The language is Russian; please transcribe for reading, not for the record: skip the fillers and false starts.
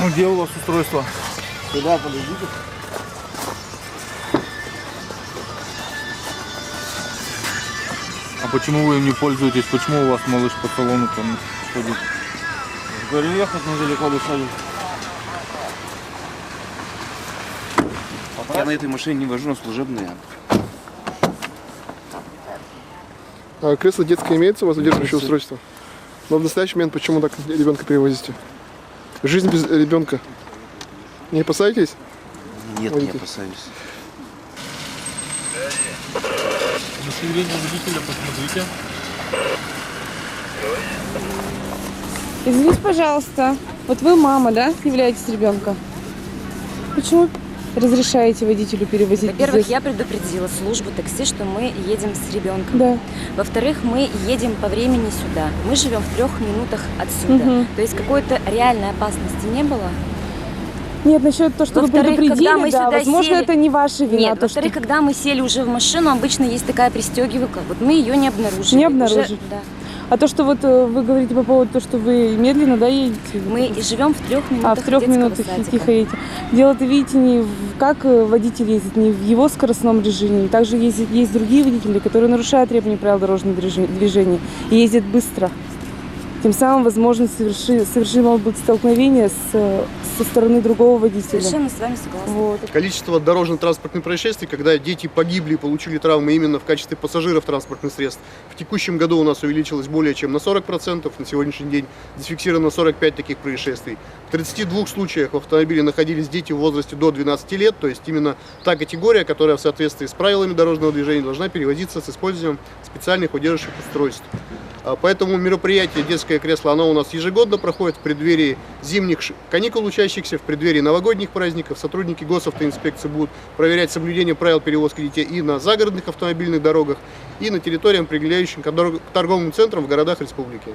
Ну, где у вас устройство? Сюда подойдите. А почему вы им не пользуетесь? Почему у вас малыш по салону там ходит? Говорю, ехать недалеко дышали. Я на этой машине не вожу, на служебные. А кресло детское имеется у вас, удерживающее устройство? Но в настоящий момент почему так ребенка перевозите? Жизнь без ребенка. Не опасаетесь? Нет, Водитель. не опасаюсь. Удостоверение водителя посмотрите. Извините, пожалуйста, вот вы мама, да, являетесь ребенка? Почему разрешаете водителю перевозить? Во-первых, детей? я предупредила службу такси, что мы едем с ребенком. Да. Во-вторых, мы едем по времени сюда. Мы живем в 3 минутах отсюда. То есть какой-то реальной опасности не было. Нет, насчет того, что вы Во-вторых, предупредили, когда мы да, сюда возможно, сели- это не ваша вина. Нет, то, что... во-вторых, когда мы сели уже в машину, обычно есть такая пристегивалка. Вот мы ее не обнаружили. Не обнаружили. Уже, да. А то, что вот вы говорите по поводу того, что вы медленно, да, едете? Мы живем в 3 минутах А, в 3 детского минутах садика. тихо едете. Дело-то, видите, не как водитель ездит, не в его скоростном режиме. Также есть другие водители, которые нарушают требования правил дорожного движения и ездят быстро. Тем самым, возможно, совершимо быть столкновение со стороны другого водителя. Совершенно с вами согласна. Вот. Количество дорожно-транспортных происшествий, когда дети погибли и получили травмы именно в качестве пассажиров транспортных средств, в текущем году у нас увеличилось более чем на 40%. На сегодняшний день зафиксировано 45 таких происшествий. В 32 случаях в автомобиле находились дети в возрасте до 12 лет, то есть именно та категория, которая в соответствии с правилами дорожного движения должна перевозиться с использованием специальных удерживающих устройств. Поэтому мероприятие «Детское кресло» оно у нас ежегодно проходит в преддверии зимних каникул учащихся, в преддверии новогодних праздников. Сотрудники госавтоинспекции будут проверять соблюдение правил перевозки детей и на загородных автомобильных дорогах, и на территориях, прилегающих к торговым центрам в городах республики.